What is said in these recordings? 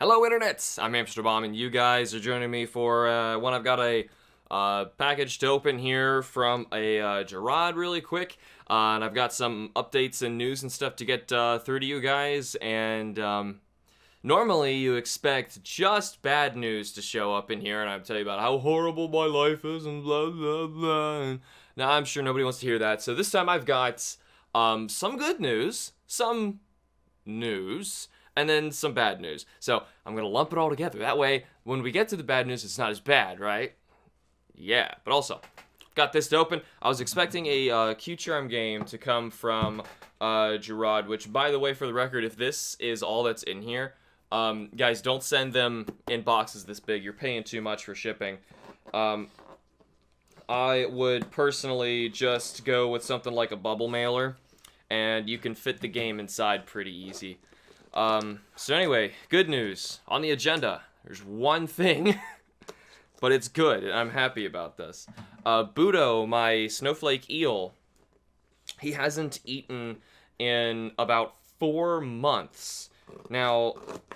Hello, Internet! I'm HamsterBomb, and you guys are joining me for one. I've got a package to open here from a Jerrod really quick, and I've got some updates and news and stuff to get through to you guys, and normally you expect just bad news to show up in here, and I'm telling you about how horrible my life is, and blah, blah, blah. And now, I'm sure nobody wants to hear that, so this time I've got some good news, some news, and then some bad news. So I'm gonna lump it all together. That way, when we get to the bad news, it's not as bad, right? Yeah, but also, got this to open. I was expecting a Q-Charm game to come from Jerrod, which, by the way, for the record, if this is all that's in here, guys, don't send them in boxes this big. You're paying too much for shipping. I would personally just go with something like a bubble mailer, and you can fit the game inside pretty easy. So anyway, good news. On the agenda, there's one thing, but it's good, and I'm happy about this. Budo, my snowflake eel, he hasn't eaten in about 4 months. Now,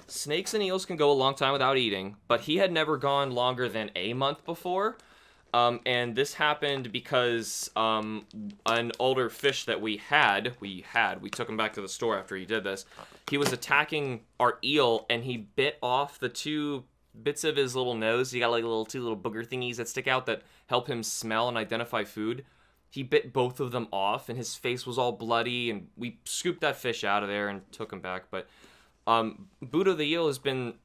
snakes and eels can go a long time without eating, but he had never gone longer than a month before. And this happened because an older fish that we took him back to the store after he did this. He was attacking our eel, and he bit off the 2 bits of his little nose. He got like two little booger thingies that stick out that help him smell and identify food. He bit both of them off, and his face was all bloody, and we scooped that fish out of there and took him back. But Budo the eel has been...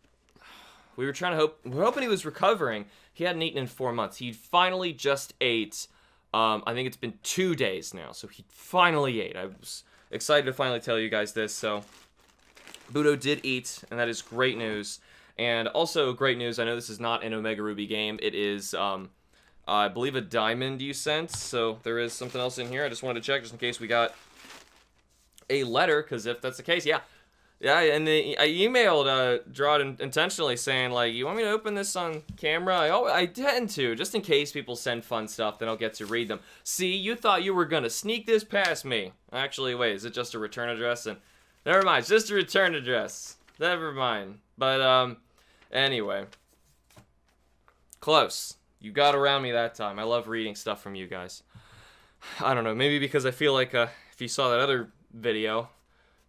we're hoping he was recovering. He hadn't eaten in 4 months. He finally just ate, I think it's been 2 days now, so he finally ate. I was excited to finally tell you guys this, so Budo did eat, and that is great news. And also great news, I know this is not an Omega Ruby game. It is, I believe, a diamond you sent, so there is something else in here. I just wanted to check just in case we got a letter, because if that's the case, yeah. Yeah, and I emailed Jerrod intentionally saying, like, you want me to open this on camera? I tend to, just in case people send fun stuff, then I'll get to read them. See, you thought you were going to sneak this past me. Actually, wait, is it just a return address? And never mind, it's just a return address. Never mind. But, anyway. Close. You got around me that time. I love reading stuff from you guys. I don't know, maybe because I feel like if you saw that other video...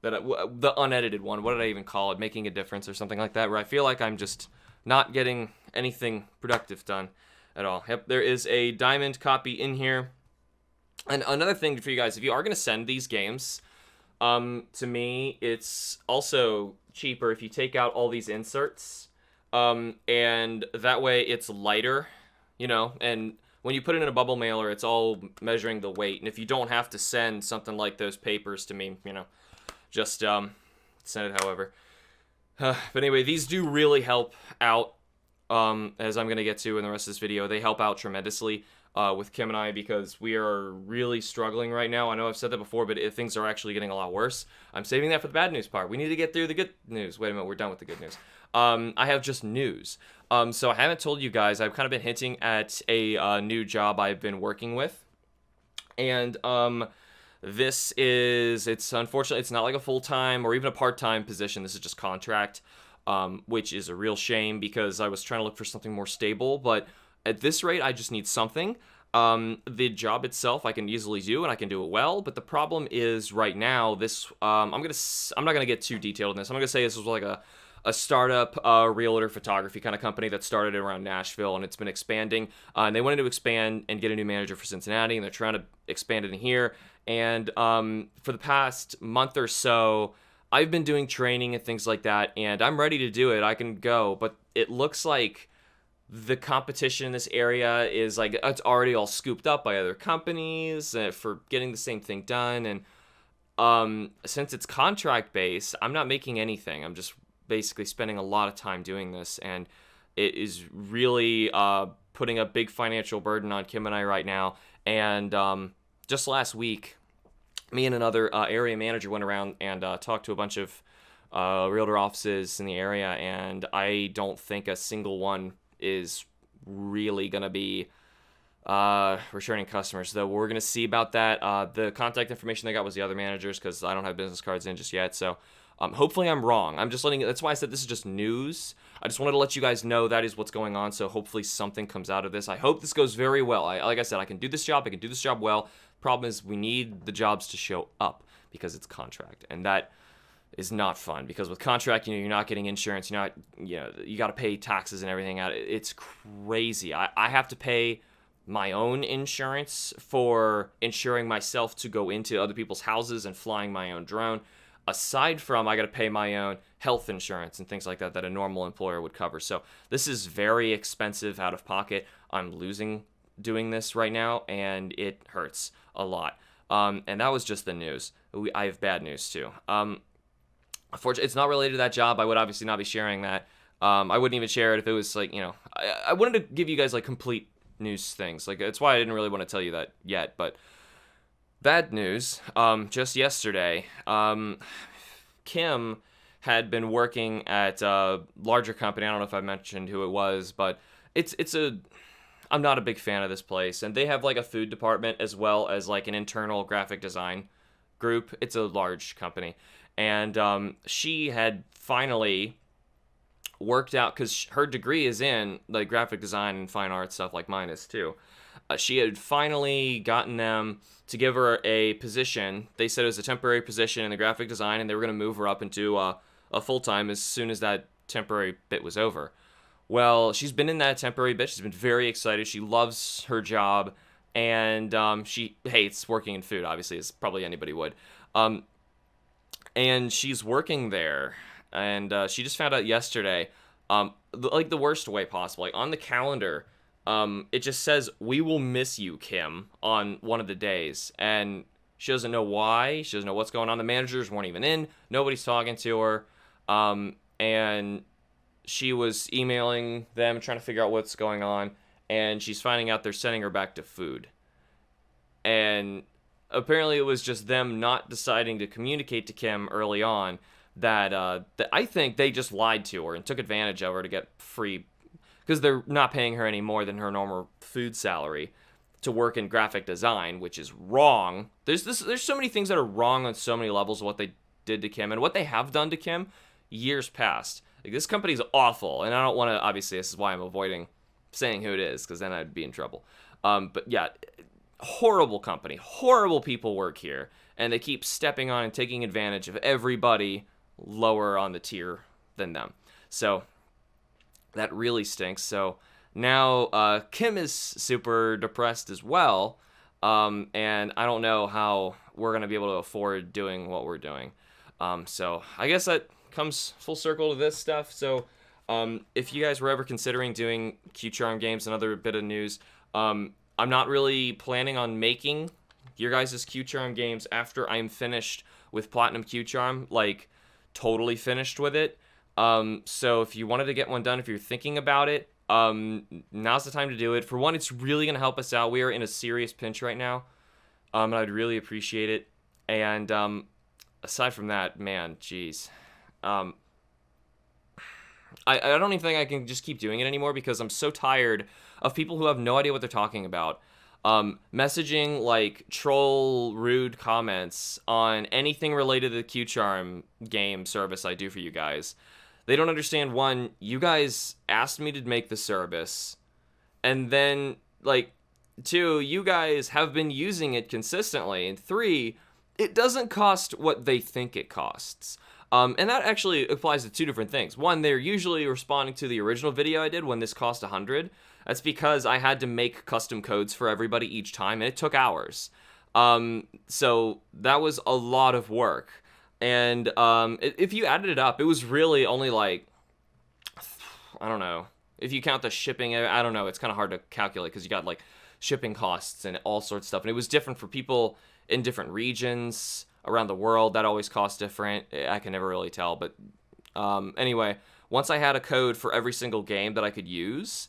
the unedited one, what did I even call it? Making a difference or something like that, where I feel like I'm just not getting anything productive done at all. Yep, there is a diamond copy in here. And another thing for you guys, if you are going to send these games, to me, it's also cheaper if you take out all these inserts. And that way it's lighter, you know, and when you put it in a bubble mailer, it's all measuring the weight. And if you don't have to send something like those papers to me, you know, just send it however. But anyway, these do really help out, as I'm going to get to in the rest of this video. They help out tremendously with Kim and I because we are really struggling right now. I know I've said that before, but things are actually getting a lot worse. I'm saving that for the bad news part. We need to get through the good news. Wait a minute, we're done with the good news. I have just news. So I haven't told you guys. I've kind of been hinting at a new job I've been working with. And... it's unfortunately, it's not like a full-time or even a part-time position. This is just contract, which is a real shame because I was trying to look for something more stable. But at this rate, I just need something. The job itself I can easily do, and I can do it well. But the problem is right now, this I'm not gonna get too detailed in this. I'm gonna say this was like a startup realtor photography kind of company that started around Nashville, and it's been expanding. And they wanted to expand and get a new manager for Cincinnati, and they're trying to expand it in here. And for the past month or so, I've been doing training and things like that, and I'm ready to do it. I can go, but it looks like the competition in this area is like it's already all scooped up by other companies for getting the same thing done. And since it's contract based, I'm not making anything. I'm just basically spending a lot of time doing this, and it is really putting a big financial burden on Kim and I right now. And just last week, me and another area manager went around and talked to a bunch of realtor offices in the area, and I don't think a single one is really going to be returning customers, though we're going to see about that. The contact information they got was the other managers because I don't have business cards in just yet, so Hopefully I'm wrong. That's why I said this is just news. I just wanted to let you guys know that is what's going on, so hopefully something comes out of this. I hope this goes very well. Like I said, I can do this job well. Problem is, we need the jobs to show up because it's contract, and that is not fun, because with contract, you're not getting insurance, you got to pay taxes and everything out. It's crazy. I have to pay my own insurance for insuring myself to go into other people's houses and flying my own drone. Aside from, I got to pay my own health insurance and things like that a normal employer would cover. So this is very expensive out of pocket. I'm losing doing this right now, and it hurts a lot. And that was just the news. I have bad news too. Unfortunately, it's not related to that job. I would obviously not be sharing that. I wouldn't even share it if it was like, I wanted to give you guys like complete news things. Like, that's why I didn't really want to tell you that yet. But bad news, just yesterday, Kim had been working at a larger company. I don't know if I mentioned who it was, but I'm not a big fan of this place. And they have like a food department as well as like an internal graphic design group. It's a large company. And she had finally worked out, because her degree is in like graphic design and fine art stuff, like mine is too. She had finally gotten them to give her a position. They said it was a temporary position in the graphic design, and they were going to move her up into a full-time as soon as that temporary bit was over. Well, she's been in that temporary bit. She's been very excited. She loves her job, and she hates working in food, obviously, as probably anybody would. And she's working there, and she just found out yesterday, like the worst way possible. Like on the calendar, it just says, "We will miss you, Kim," on one of the days, and she doesn't know why. She doesn't know what's going on. The managers weren't even in. Nobody's talking to her, and she was emailing them, trying to figure out what's going on, and she's finding out they're sending her back to food. And apparently it was just them not deciding to communicate to Kim early on that I think they just lied to her and took advantage of her to get free, because they're not paying her any more than her normal food salary to work in graphic design, which is wrong. There's so many things that are wrong on so many levels of what they did to Kim and what they have done to Kim years past. Like, this company's awful, and I don't want to, obviously this is why I'm avoiding saying who it is, because then I'd be in trouble. But yeah, horrible company, horrible people work here, and they keep stepping on and taking advantage of everybody lower on the tier than them. So that really stinks. So now Kim is super depressed as well, and I don't know how we're going to be able to afford doing what we're doing. So I guess that comes full circle to this stuff. So if you guys were ever considering doing Q-Charm games, another bit of news, I'm not really planning on making your guys' Q-Charm games after I'm finished with Platinum Q-Charm, like totally finished with it. So if you wanted to get one done, if you're thinking about it, now's the time to do it. For one, it's really going to help us out. We are in a serious pinch right now, and I'd really appreciate it. And aside from that, man, geez. I don't even think I can just keep doing it anymore, because I'm so tired of people who have no idea what they're talking about. Messaging like troll rude comments on anything related to the Q-Charm game service I do for you guys. They don't understand, one, you guys asked me to make the service, and then, like, two, you guys have been using it consistently, and three, it doesn't cost what they think it costs. And that actually applies to two different things. One, they're usually responding to the original video I did when this cost $100. That's because I had to make custom codes for everybody each time, and it took hours. So that was a lot of work. And if you added it up, it was really only like, I don't know. If you count the shipping, I don't know. It's kind of hard to calculate, because you got like shipping costs and all sorts of stuff. And it was different for people in different regions around the world. That always costs different. I can never really tell. But anyway, once I had a code for every single game that I could use,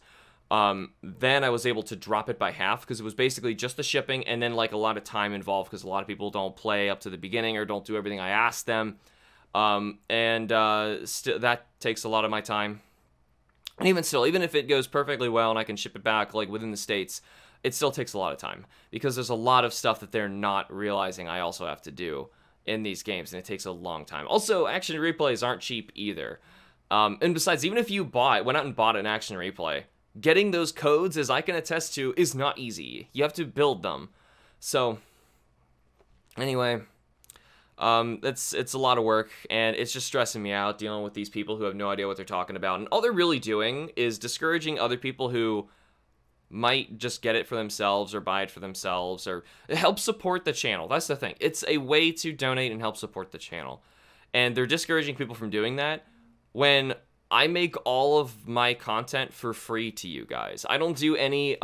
then I was able to drop it by half, because it was basically just the shipping and then like a lot of time involved, because a lot of people don't play up to the beginning or don't do everything I asked them. That takes a lot of my time. And even still, even if it goes perfectly well and I can ship it back like within the States, it still takes a lot of time, because there's a lot of stuff that they're not realizing I also have to do in these games, and it takes a long time. Also, action replays aren't cheap either. And besides, even if you went out and bought an action replay, getting those codes, as I can attest to, is not easy. You have to build them. So, anyway, it's a lot of work, and it's just stressing me out dealing with these people who have no idea what they're talking about. And all they're really doing is discouraging other people who might just get it for themselves or buy it for themselves or help support the channel. That's the thing. It's a way to donate and help support the channel. And they're discouraging people from doing that when I make all of my content for free to you guys. I don't do any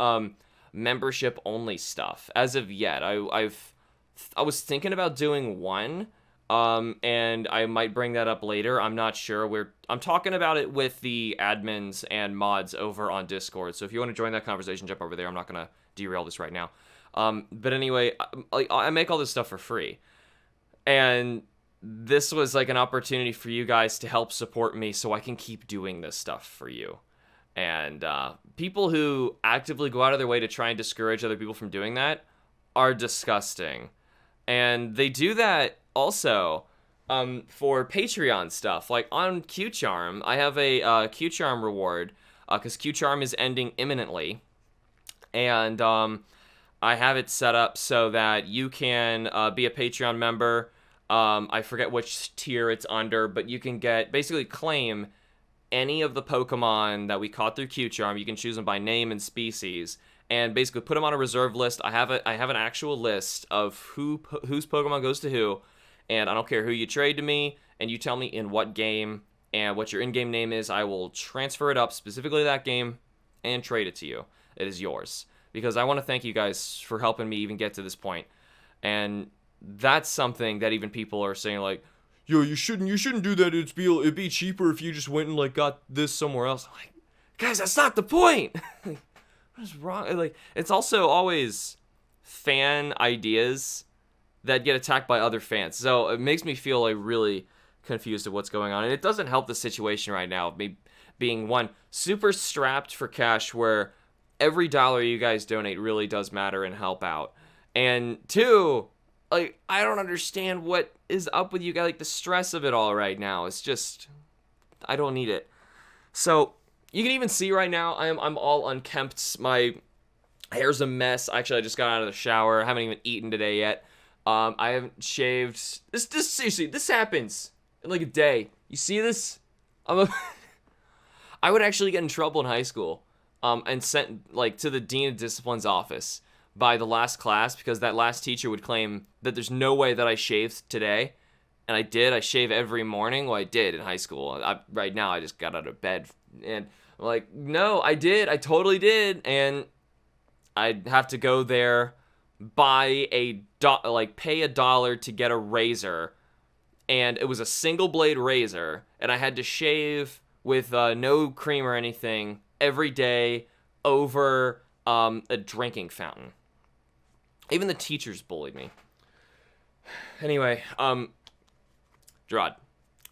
membership only stuff as of yet. I was thinking about doing one, and I might bring that up later. I'm not sure. I'm talking about it with the admins and mods over on Discord. So if you want to join that conversation, jump over there. I'm not gonna derail this right now. But anyway, I make all this stuff for free, and this was like an opportunity for you guys to help support me so I can keep doing this stuff for you. And people who actively go out of their way to try and discourage other people from doing that are disgusting. And they do that also for Patreon stuff. Like on QCharm, I have a QCharm reward because QCharm is ending imminently. And I have it set up so that you can be a Patreon member. I forget which tier it's under, but you can basically claim any of the Pokemon that we caught through QCharm. You can choose them by name and species, and basically put them on a reserve list. I have an actual list of whose Pokemon goes to who, and I don't care who you trade to me, and you tell me in what game and what your in-game name is. I will transfer it up specifically to that game and trade it to you. It is yours, because I want to thank you guys for helping me even get to this point. And that's something that even people are saying, like, yo, you shouldn't do that. It'd be cheaper if you just went and like got this somewhere else. I'm like, guys, that's not the point. What is wrong? Like, it's also always fan ideas that get attacked by other fans. So it makes me feel like really confused of what's going on, and it doesn't help the situation right now. Me being one, super strapped for cash, where every dollar you guys donate really does matter and help out, and two, like, I don't understand what is up with you guys. Like, the stress of it all right now. It's just, I don't need it. So, you can even see right now, I'm all unkempt. My hair's a mess. Actually, I just got out of the shower. I haven't even eaten today yet. I haven't shaved. This seriously, this happens in like a day. You see this? I would actually get in trouble in high school, and sent like to the Dean of Discipline's office by the last class, because that last teacher would claim that there's no way that I shaved today. And I did. I shave every morning. Well, I did in high school. Right now, I just got out of bed. And I'm like, no, I did. I totally did. And I'd have to go there, buy pay $1 to get a razor. And it was a single blade razor. And I had to shave with no cream or anything every day over a drinking fountain. Even the teachers bullied me. Anyway, Jerrod,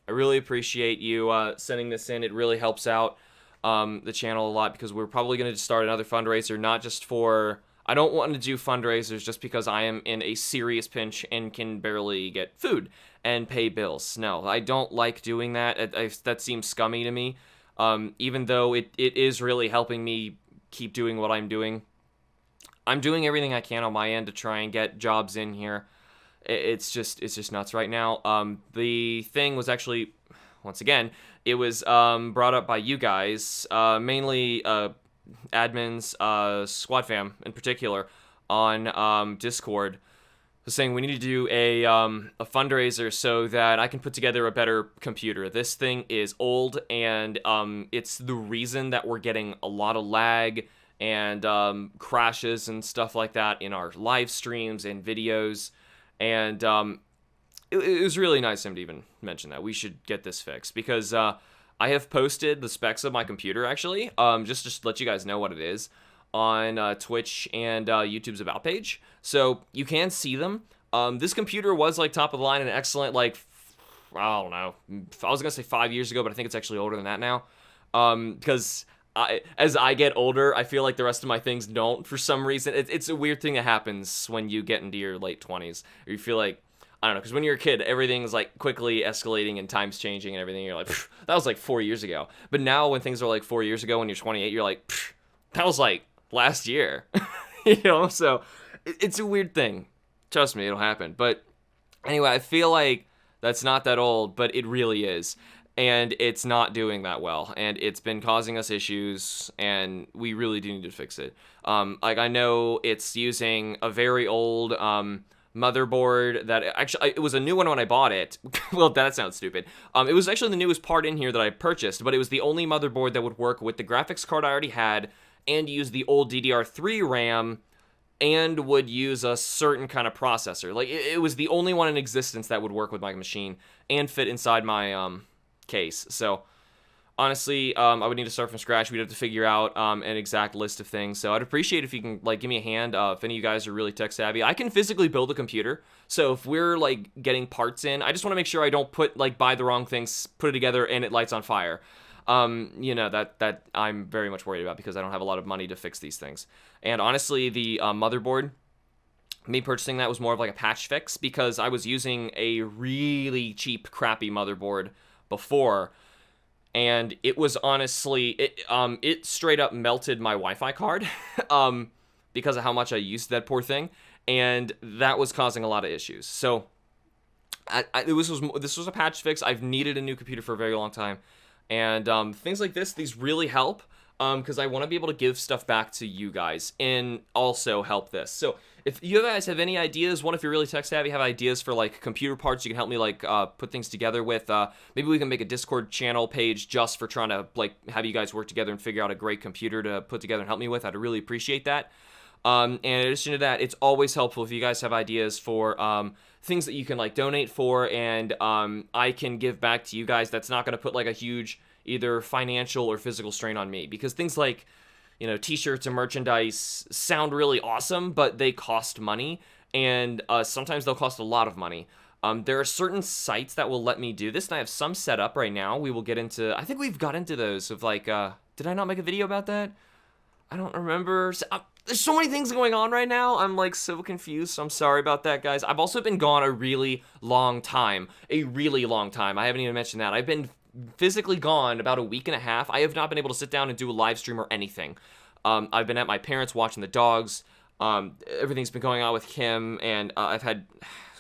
I really appreciate you sending this in. It really helps out the channel a lot, because we're probably going to start another fundraiser, not just for... I don't want to do fundraisers just because I am in a serious pinch and can barely get food and pay bills. No, I don't like doing that. That seems scummy to me, even though it is really helping me keep doing what I'm doing. I'm doing everything I can on my end to try and get jobs in here. It's just nuts right now. The thing was actually, once again, it was brought up by you guys, mainly admins, Squad Fam in particular, on Discord, saying we need to do a fundraiser so that I can put together a better computer. This thing is old, and it's the reason that we're getting a lot of lag and crashes and stuff like that in our live streams and videos. And it was really nice of him to even mention that. We should get this fixed, because I have posted the specs of my computer, actually, just to let you guys know what it is, on Twitch and YouTube's About page. So you can see them. This computer was like top of the line and excellent, like, I don't know. I was going to say 5 years ago, but I think it's actually older than that now. Because as I get older, I feel like the rest of my things don't for some reason. It's a weird thing that happens when you get into your late 20s. Or you feel like, I don't know, because when you're a kid, everything's like quickly escalating and time's changing and everything. You're like, that was like 4 years ago. But now when things are like 4 years ago when you're 28, you're like, that was like last year. You know, so it's a weird thing. Trust me, it'll happen. But anyway, I feel like that's not that old, but it really is. And it's not doing that well. And it's been causing us issues, and we really do need to fix it. Like, I know it's using a very old motherboard that actually, it was a new one when I bought it. Well, that sounds stupid. It was actually the newest part in here that I purchased, but it was the only motherboard that would work with the graphics card I already had and use the old DDR3 RAM and would use a certain kind of processor. Like, it was the only one in existence that would work with my machine and fit inside my case. So honestly, I would need to start from scratch. We'd have to figure out an exact list of things. So I'd appreciate if you can like give me a hand. If any of you guys are really tech savvy, I can physically build a computer. So if we're like getting parts in, I just want to make sure I don't buy the wrong things, put it together, and it lights on fire. You know, that I'm very much worried about because I don't have a lot of money to fix these things. And honestly, the motherboard, me purchasing that was more of like a patch fix because I was using a really cheap, crappy motherboard before, and it was honestly, it straight up melted my Wi-Fi card because of how much I used that poor thing, and that was causing a lot of issues. So this was a patch fix. I've needed a new computer for a very long time. And things like this, these really help because I want to be able to give stuff back to you guys and also help this. So if you guys have any ideas, if you're really tech savvy, have ideas for like computer parts you can help me like put things together with, maybe we can make a Discord channel page just for trying to like have you guys work together and figure out a great computer to put together and help me with. I'd really appreciate that. And in addition to that, it's always helpful if you guys have ideas for things that you can like donate for and I can give back to you guys that's not going to put like a huge either financial or physical strain on me, because things like, you know, t-shirts and merchandise sound really awesome, but they cost money, and sometimes they'll cost a lot of money. There are certain sites that will let me do this, and I have some set up right now. We will get into, I think we've got into those of like, did I not make a video about that? I don't remember. There's so many things going on right now. I'm like so confused. So I'm sorry about that, guys. I've also been gone a really long time. I haven't even mentioned that. I've been physically gone about a week and a half. I have not been able to sit down and do a live stream or anything. I've been at my parents' watching the dogs. Everything's been going on with Kim, and I've had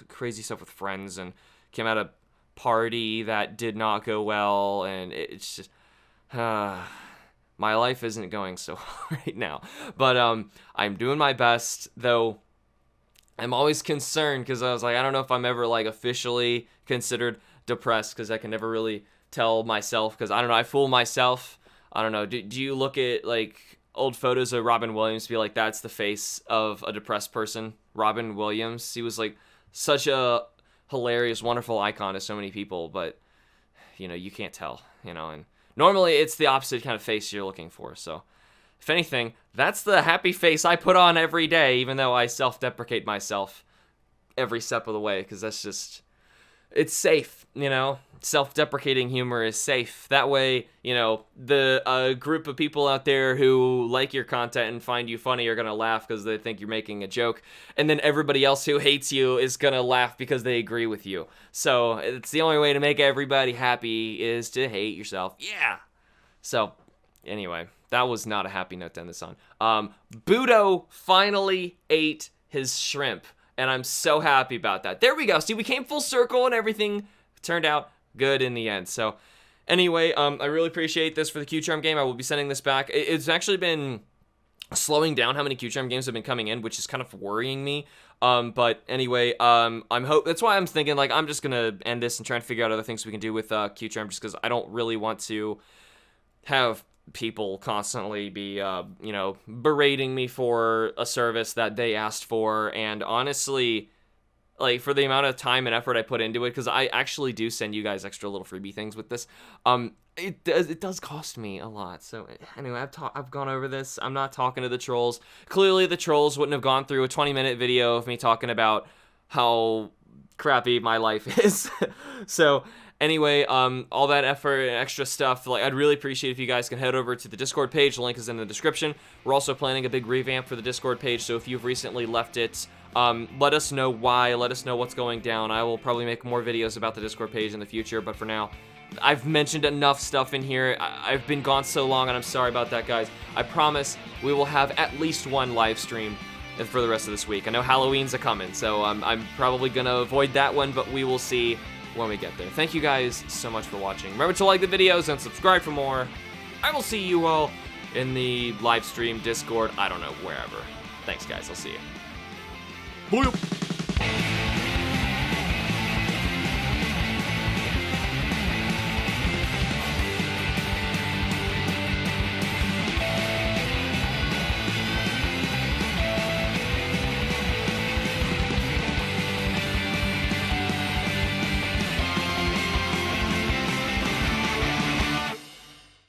crazy stuff with friends, and Kim had a party that did not go well, and it's just my life isn't going so well right now. But I'm doing my best, though I'm always concerned because I was like, I don't know if I'm ever like officially considered depressed, because I can never really tell myself, because I don't know, I fool myself. I don't know. Do you look at like old photos of Robin Williams, be like, that's the face of a depressed person? Robin Williams, he was like such a hilarious, wonderful icon to so many people, but you know, you can't tell, you know, and normally it's the opposite kind of face you're looking for. So if anything, that's the happy face I put on every day, even though I self-deprecate myself every step of the way, because that's just, it's safe, you know? Self-deprecating humor is safe. That way, you know, the group of people out there who like your content and find you funny are gonna laugh because they think you're making a joke, and then everybody else who hates you is gonna laugh because they agree with you. So it's the only way to make everybody happy is to hate yourself. Yeah. So anyway, that was not a happy note to end this on. Budo finally ate his shrimp, and I'm so happy about that. There we go. See, we came full circle and everything turned out good in the end. So anyway, I really appreciate this for the Q-Charm game. I will be sending this back. It's actually been slowing down how many Q-Charm games have been coming in, which is kind of worrying me. But anyway, that's why I'm thinking like I'm just gonna end this and try and figure out other things we can do with Q-Charm, just because I don't really want to have people constantly be you know, berating me for a service that they asked for. And honestly, like, for the amount of time and effort I put into it, because I actually do send you guys extra little freebie things with this, it does cost me a lot. So anyway, I've gone over this. I'm not talking to the trolls. Clearly the trolls wouldn't have gone through a 20-minute video of me talking about how crappy my life is. So anyway, all that effort and extra stuff, like, I'd really appreciate if you guys can head over to the Discord page. The link is in the description. We're also planning a big revamp for the Discord page, so if you've recently left it Let us know why, let us know what's going down. I will probably make more videos about the Discord page in the future, but for now, I've mentioned enough stuff in here. I've been gone so long, and I'm sorry about that, guys. I promise we will have at least one live stream for the rest of this week. I know Halloween's a-coming, so I'm probably gonna avoid that one, but we will see when we get there. Thank you guys so much for watching. Remember to like the videos and subscribe for more. I will see you all in the live stream, Discord, I don't know, wherever. Thanks, guys. I'll see you. Bye.